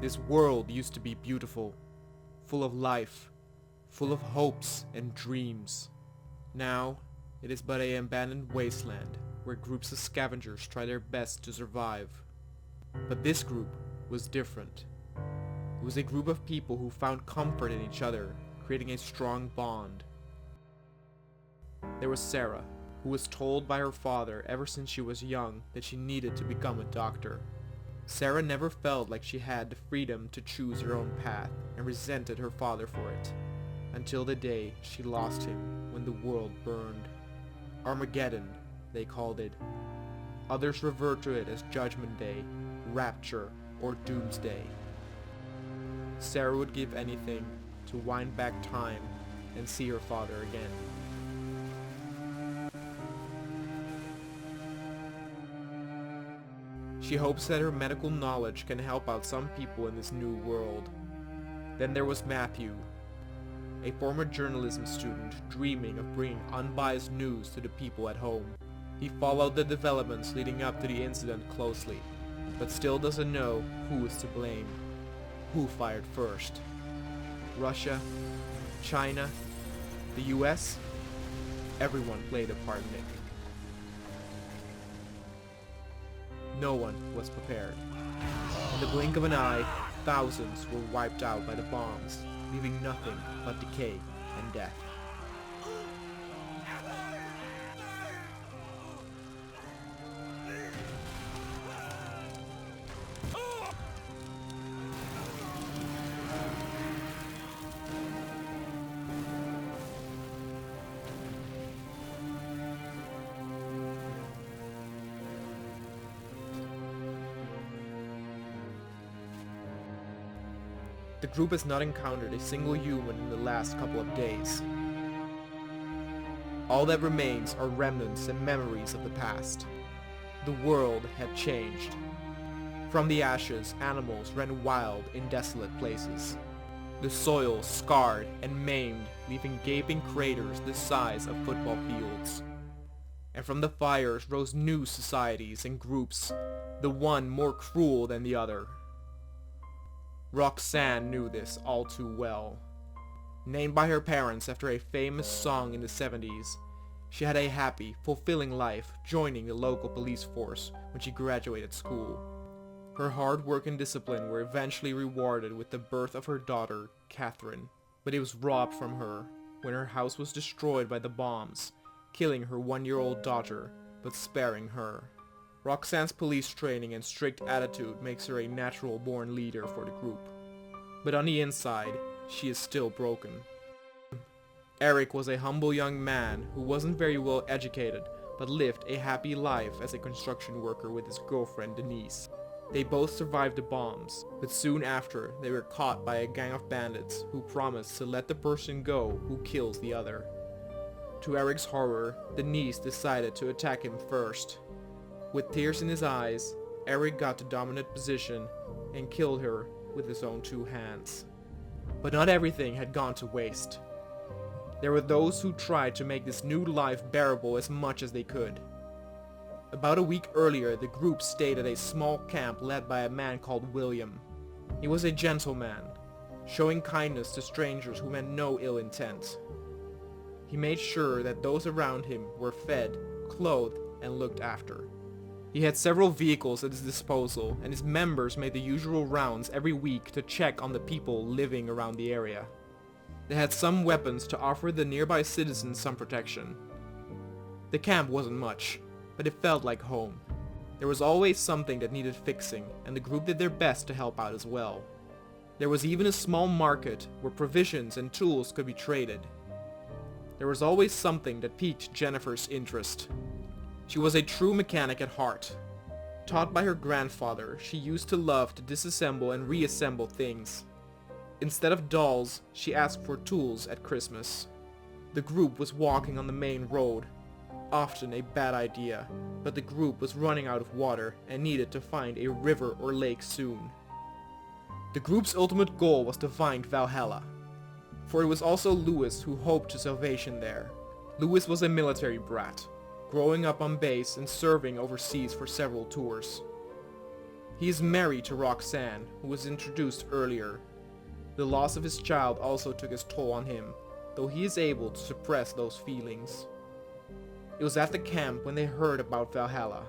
This world used to be beautiful, full of life, full of hopes and dreams. Now, it is but an abandoned wasteland where groups of scavengers try their best to survive. But this group was different. It was a group of people who found comfort in each other, creating a strong bond. There was Sarah, who was told by her father ever since she was young that she needed to become a doctor. Sarah never felt like she had the freedom to choose her own path and resented her father for it, until the day she lost him when the world burned. Armageddon, they called it. Others revert to it as Judgment Day, Rapture, or Doomsday. Sarah would give anything to wind back time and see her father again. She hopes that her medical knowledge can help out some people in this new world. Then there was Matthew, a former journalism student dreaming of bringing unbiased news to the people at home. He followed the developments leading up to the incident closely, but still doesn't know who is to blame. Who fired first? Russia? China? The US? Everyone played a part in it. No one was prepared. In the blink of an eye, thousands were wiped out by the bombs, leaving nothing but decay and death. The group has not encountered a single human in the last couple of days. All that remains are remnants and memories of the past. The world had changed. From the ashes, animals ran wild in desolate places. The soil scarred and maimed, leaving gaping craters the size of football fields. And from the fires rose new societies and groups, the one more cruel than the other. Roxanne knew this all too well. Named by her parents after a famous song in the 70s, she had a happy, fulfilling life joining the local police force when she graduated school. Her hard work and discipline were eventually rewarded with the birth of her daughter, Catherine, but it was robbed from her when her house was destroyed by the bombs, killing her 1-year-old daughter, but sparing her. Roxanne's police training and strict attitude makes her a natural-born leader for the group. But on the inside, she is still broken. Eric was a humble young man who wasn't very well educated, but lived a happy life as a construction worker with his girlfriend Denise. They both survived the bombs, but soon after they were caught by a gang of bandits who promised to let the person go who kills the other. To Eric's horror, Denise decided to attack him first. With tears in his eyes, Eric got the dominant position and killed her with his own 2 hands. But not everything had gone to waste. There were those who tried to make this new life bearable as much as they could. About a week earlier, the group stayed at a small camp led by a man called William. He was a gentleman, showing kindness to strangers who meant no ill intent. He made sure that those around him were fed, clothed, and looked after. He had several vehicles at his disposal, and his members made the usual rounds every week to check on the people living around the area. They had some weapons to offer the nearby citizens some protection. The camp wasn't much, but it felt like home. There was always something that needed fixing, and the group did their best to help out as well. There was even a small market where provisions and tools could be traded. There was always something that piqued Jennifer's interest. She was a true mechanic at heart. Taught by her grandfather, she used to love to disassemble and reassemble things. Instead of dolls, she asked for tools at Christmas. The group was walking on the main road. Often a bad idea, but the group was running out of water and needed to find a river or lake soon. The group's ultimate goal was to find Valhalla, for it was also Lewis who hoped to salvation there. Lewis was a military brat, growing up on base and serving overseas for several tours. He is married to Roxanne, who was introduced earlier. The loss of his child also took its toll on him, though he is able to suppress those feelings. It was at the camp when they heard about Valhalla.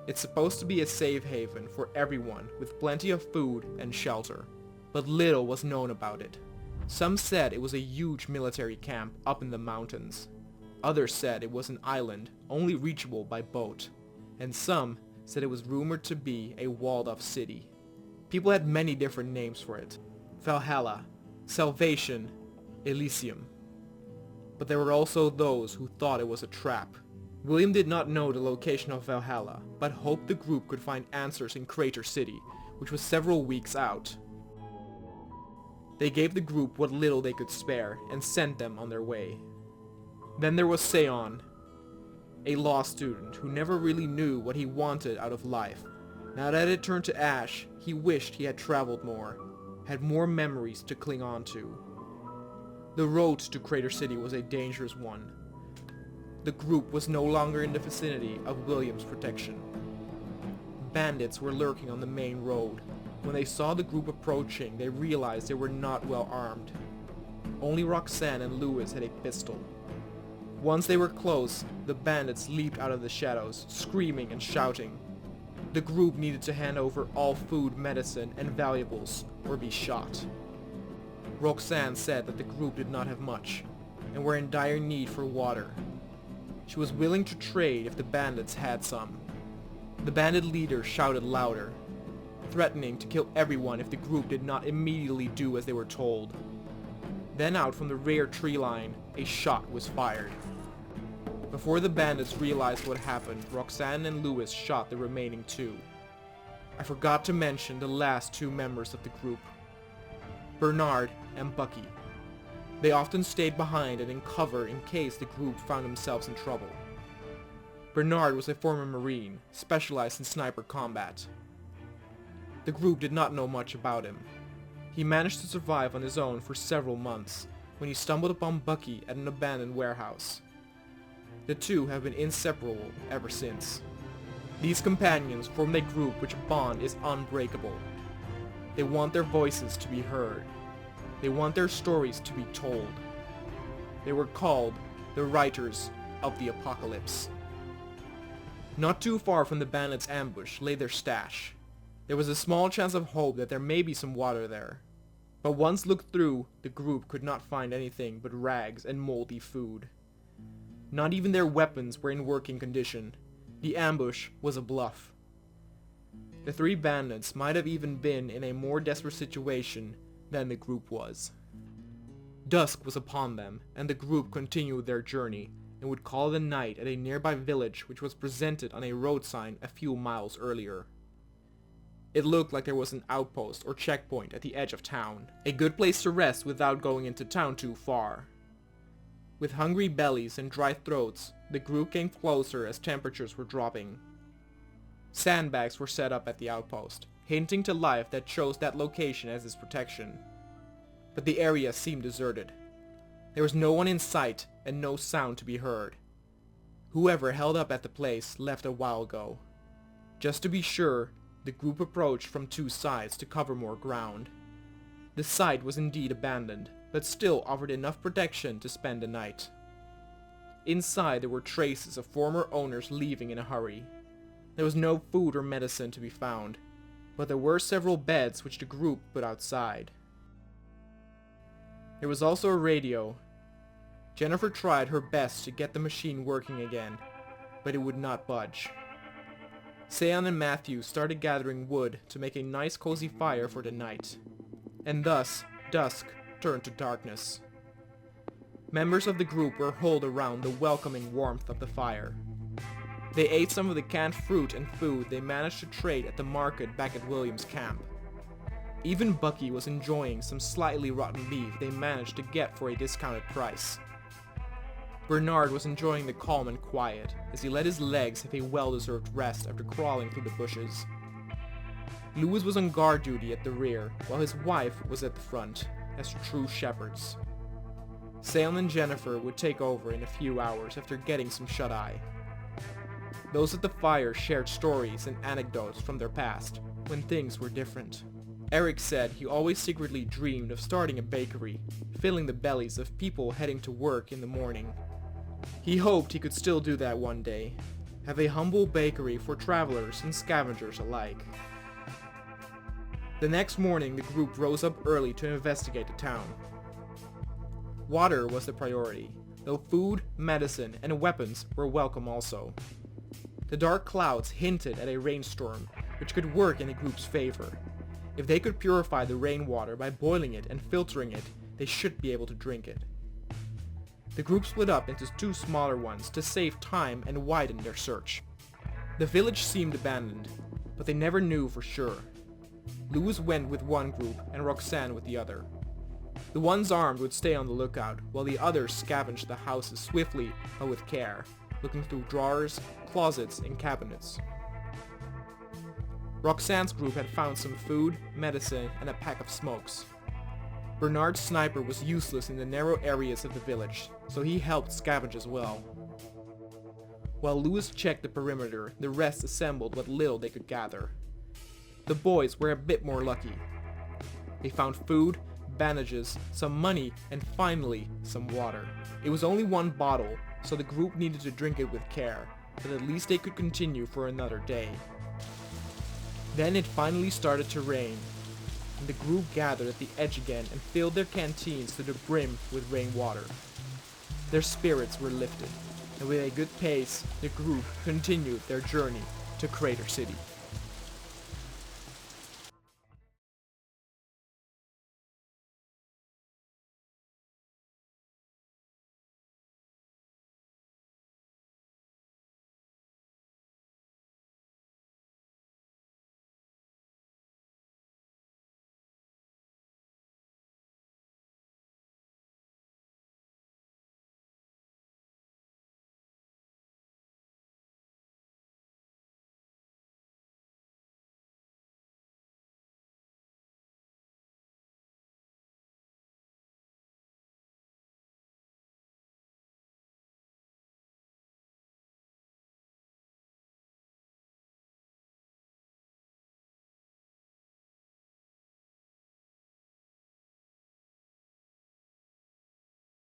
It's supposed to be a safe haven for everyone with plenty of food and shelter, but little was known about it. Some said it was a huge military camp up in the mountains. Others said it was an island only reachable by boat, and some said it was rumored to be a walled-off city. People had many different names for it. Valhalla, Salvation, Elysium. But there were also those who thought it was a trap. William did not know the location of Valhalla, but hoped the group could find answers in Crater City, which was several weeks out. They gave the group what little they could spare and sent them on their way. Then there was Seon, a law student who never really knew what he wanted out of life. Now that it turned to ash, he wished he had traveled more, had more memories to cling on to. The road to Crater City was a dangerous one. The group was no longer in the vicinity of William's protection. Bandits were lurking on the main road. When they saw the group approaching, they realized they were not well armed. Only Roxanne and Lewis had a pistol. Once they were close, the bandits leaped out of the shadows, screaming and shouting. The group needed to hand over all food, medicine, and valuables, or be shot. Roxanne said that the group did not have much, and were in dire need for water. She was willing to trade if the bandits had some. The bandit leader shouted louder, threatening to kill everyone if the group did not immediately do as they were told. Then out from the rear tree line, a shot was fired. Before the bandits realized what happened, Roxanne and Lewis shot the remaining two. I forgot to mention the last two members of the group, Bernard and Bucky. They often stayed behind and in cover in case the group found themselves in trouble. Bernard was a former Marine, specialized in sniper combat. The group did not know much about him. He managed to survive on his own for several months, when he stumbled upon Bucky at an abandoned warehouse. The two have been inseparable ever since. These companions formed a group which bond is unbreakable. They want their voices to be heard. They want their stories to be told. They were called the Writers of the Apocalypse. Not too far from the bandits' ambush lay their stash. There was a small chance of hope that there may be some water there. But once looked through, the group could not find anything but rags and moldy food. Not even their weapons were in working condition. The ambush was a bluff. The three bandits might have even been in a more desperate situation than the group was. Dusk was upon them, and the group continued their journey, and would call it a night at a nearby village which was presented on a road sign a few miles earlier. It looked like there was an outpost or checkpoint at the edge of town, a good place to rest without going into town too far. With hungry bellies and dry throats, the group came closer as temperatures were dropping. Sandbags were set up at the outpost, hinting to life that chose that location as its protection. But the area seemed deserted. There was no one in sight and no sound to be heard. Whoever held up at the place left a while ago. Just to be sure, the group approached from two sides to cover more ground. The site was indeed abandoned, but still offered enough protection to spend the night. Inside there were traces of former owners leaving in a hurry. There was no food or medicine to be found, but there were several beds which the group put outside. There was also a radio. Jennifer tried her best to get the machine working again, but it would not budge. Seon and Matthew started gathering wood to make a nice cozy fire for the night, and thus dusk turned to darkness. Members of the group were huddled around the welcoming warmth of the fire. They ate some of the canned fruit and food they managed to trade at the market back at William's camp. Even Bucky was enjoying some slightly rotten beef they managed to get for a discounted price. Bernard was enjoying the calm and quiet as he let his legs have a well-deserved rest after crawling through the bushes. Lewis was on guard duty at the rear, while his wife was at the front, as true shepherds. Seon and Jennifer would take over in a few hours after getting some shut-eye. Those at the fire shared stories and anecdotes from their past, when things were different. Eric said he always secretly dreamed of starting a bakery, filling the bellies of people heading to work in the morning. He hoped he could still do that one day, have a humble bakery for travelers and scavengers alike. The next morning, the group rose up early to investigate the town. Water was the priority, though food, medicine, and weapons were welcome also. The dark clouds hinted at a rainstorm, which could work in the group's favor. If they could purify the rainwater by boiling it and filtering it, they should be able to drink it. The group split up into two smaller ones to save time and widen their search. The village seemed abandoned, but they never knew for sure. Louis went with one group and Roxanne with the other. The ones armed would stay on the lookout, while the others scavenged the houses swiftly but with care, looking through drawers, closets, and cabinets. Roxanne's group had found some food, medicine, and a pack of smokes. Bernard's sniper was useless in the narrow areas of the village, so he helped scavenge as well. While Louis checked the perimeter, the rest assembled what little they could gather. The boys were a bit more lucky. They found food, bandages, some money, and finally, some water. It was only one bottle, so the group needed to drink it with care, but at least they could continue for another day. Then it finally started to rain, and the group gathered at the edge again and filled their canteens to the brim with rainwater. Their spirits were lifted, and with a good pace, the group continued their journey to Crater City.